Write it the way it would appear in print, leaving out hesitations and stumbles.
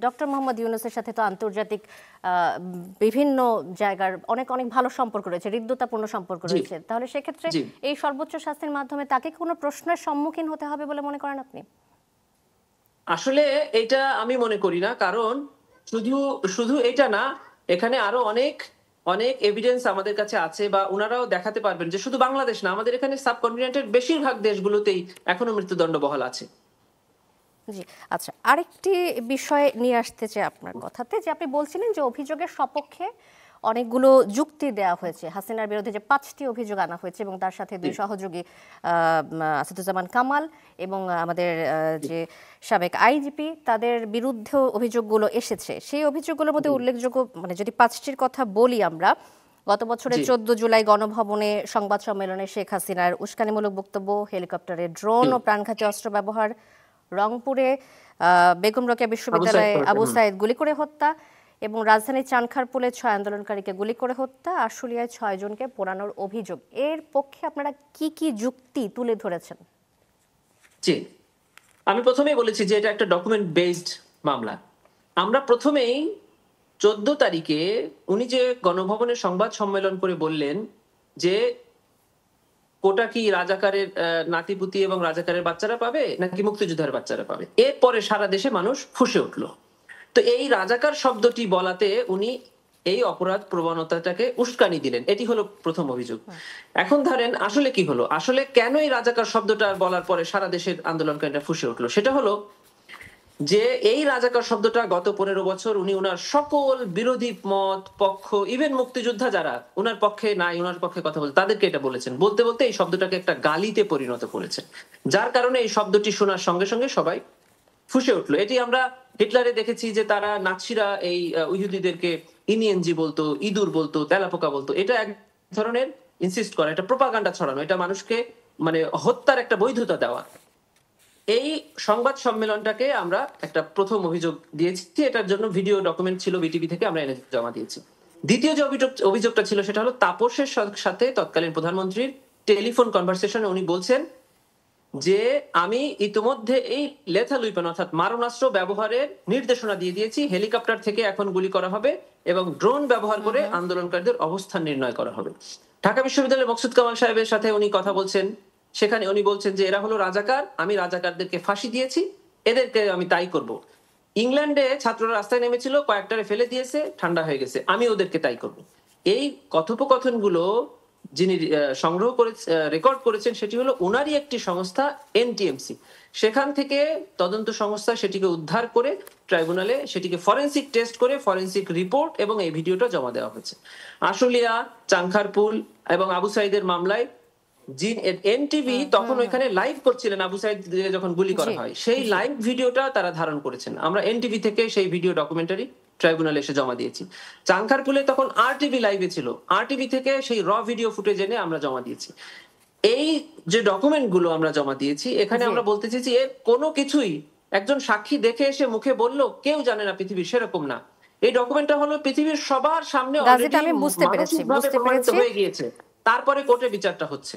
Doctor Mohammad ইউনূসের সাথে তো আন্তর্জাতিক বিভিন্ন জায়গার অনেক অনেক ভালো সম্পর্ক রয়েছে, হৃদ্যতাপূর্ণ সম্পর্ক রয়েছে। তাহলে সেক্ষেত্রে এই সর্বোচ্চ শাস্তির মাধ্যমে তাকে কোনো প্রশ্নের সম্মুখীন হতে হবে বলে মনে করেন আপনি? আসলে এটা আমি মনে করি না, কারণ শুধু শুধু এটা না, এখানে আরো অনেক অনেক এভিডেন্স আমাদের কাছে আছে, বা ওনারাও দেখাতে পারবেন যে শুধু বাংলাদেশ না, আমাদের এখানে সাবকন্টিনেন্টের বেশিরভাগ দেশগুলোতেই এখনো মৃত্যুদণ্ড বহাল আছে। জি, আচ্ছা, আরেকটি বিষয় নিয়ে আসতে চাই আপনার কথাতে, যে আপনি বলছিলেন যে অভিযোগের সপক্ষে অনেকগুলো যুক্তি দেওয়া হয়েছে। হাসিনার বিরুদ্ধে যে 5টি অভিযোগ আনা হয়েছে এবং তার সাথে 2 সহযোগী আসাদুজ্জামান কামাল এবং আমাদের যে সাবেক আইজিপি, তাদের বিরুদ্ধেও অভিযোগগুলো এসেছে। সেই অভিযোগগুলোর মধ্যে উল্লেখযোগ্য, মানে যদি 5টির কথা বলি আমরা, গত বছরের 14 জুলাই গণভবনে সংবাদ সম্মেলনে শেখ হাসিনার উস্কানিমূলক বক্তব্য, হেলিকপ্টারে ড্রোন ও প্রাণঘাতী অস্ত্র ব্যবহার, রংপুরে বেগম রোকেয়া বিশ্ববিদ্যালয়ে আবু সাইদ গুলি করে হত্যা এবং রাজধানীর চানখারপুলে 6 আন্দোলনকারীকে গুলি করে হত্যা, আশুলিয়ায় 6 জনকে পোড়ানোর অভিযোগ। এর পক্ষে আপনারা কি কি যুক্তি তুলে ধরেছেন? জি, আমি প্রথমেই বলেছি যে এটা একটা ডকুমেন্ট বেসড মামলা। আমরা প্রথমেই 14 তারিখে উনি যে গণভবনের সংবাদ সম্মেলন করে বললেন যে কোটা কি রাজাকারের নাতিপুতি এবং রাজাকারের বাচ্চারা পাবে নাকি মুক্তিযোদ্ধার বাচ্চারা পাবে, এরপরে সারা দেশে মানুষ ফুঁসে উঠলো। তো এই রাজাকার শব্দটি বলাতে উনি এই অপরাধ প্রবণতাটাকে উস্কানি দিলেন, এটি হলো প্রথম অভিযোগ। এখন ধরেন আসলে কি হলো, আসলে কেন এই রাজাকার শব্দটা বলার পরে সারা দেশের আন্দোলনকারীরা ফুঁসে উঠলো, সেটা হলো যে এই রাজাকার শব্দটা গত 15 বছর উনি ওনার সকল বিরোধী মত পক্ষ, ইভেন মুক্তিযোদ্ধা যারা ওনার পক্ষে নাই, ওনার পক্ষে কথা বলতে, তাদেরকে এটা বলেছেন। বলতে বলতে এই শব্দটাকে একটা গালিতে পরিণত করেছেন, যার কারণে এই শব্দটি শোনার সঙ্গে সঙ্গে সবাই ফুঁসে উঠলো। এটি আমরা হিটলারে দেখেছি যে তারা নাৎসিরা এই ইহুদিদেরকে ইনিয়েনজি বলতো, ইঁদুর বলতো, তেলাপোকা বলতো। এটা এক ধরনের ইনসিস্ট করা, এটা প্রোপাগান্ডা ছড়ানো, এটা মানুষকে মানে হত্যার একটা বৈধতা দেওয়া। এই সংবাদ সম্মেলনটাকে আমরা একটা প্রথম অভিযোগ দিয়েছি, এটার জন্য ভিডিও ডকুমেন্ট ছিল বিটিভি থেকে, আমরা এনে জমা দিয়েছি। দ্বিতীয় যে অভিযোগটা ছিল সেটা হলো তাপসের সাথে তৎকালীন প্রধানমন্ত্রীর টেলিফোন কনভারসেশনে উনি বলছেন যে আমি ইতিমধ্যে এই লেথাল উইপন অর্থাৎ মারণাস্ত্র ব্যবহারের নির্দেশনা দিয়ে দিয়েছি, হেলিকপ্টার থেকে এখন গুলি করা হবে এবং ড্রোন ব্যবহার করে আন্দোলনকারীদের অবস্থান নির্ণয় করা হবে। ঢাকা বিশ্ববিদ্যালয়ের মকসুদ কামাল সাহেবের সাথে উনি কথা বলছেন, সেখানে উনি বলছেন যে এরা হলো রাজাকার, আমি রাজাকারদেরকে ফাঁসি দিয়েছি, এদেরকে আমি তাই করব। ইংল্যান্ডে ছাত্ররা রাস্তায় নেমেছিল, কয়েকটারে ফেলে দিয়েছে, ঠান্ডা হয়ে গেছে, আমি ওদেরকে তাই করব। এই কথোপকথনগুলো যিনি সংগ্রহ করে রেকর্ড করেছেন সেটি হলো ওনারই একটি সংস্থা এনটিএমসি। সেখান থেকে তদন্ত সংস্থা সেটিকে উদ্ধার করে ট্রাইব্যুনালে সেটিকে ফরেনসিক টেস্ট করে ফরেনসিক রিপোর্ট এবং এই ভিডিওটা জমা দেওয়া হয়েছে। আশুলিয়া, চাংখারপুল এবং আবু সাইদের মামলায় এনটিভি তখন ওইখানে লাইভ করছিলেন, আবু সাইদ যখন গুলি করা হয় সেই লাইভ ভিডিওটা তারা ধারণ করেছেন। আমরা এনটিভি থেকে সেই ভিডিও ডকুমেন্টারি ট্রাইব্যুনালে এসে জমা দিয়েছি। চাংখারপুলে তখন আরটিভি লাইভে ছিল, আরটিভি থেকে সেই র ভিডিও ফুটেজ এনে আমরা জমা দিয়েছি। এই যে ডকুমেন্ট গুলো আমরা জমা দিয়েছি, এখানে আমরা বলতে চাইছি এর কোনো কিছুই একজন সাক্ষী দেখে এসে মুখে বললো কেউ জানে না পৃথিবীর, সেরকম না। এই ডকুমেন্টটা হলো পৃথিবীর সবার সামনে অলরেডি মানসিকভাবে প্রমাণিত হয়ে গিয়েছে, তারপরে কোর্টে বিচারটা হচ্ছে।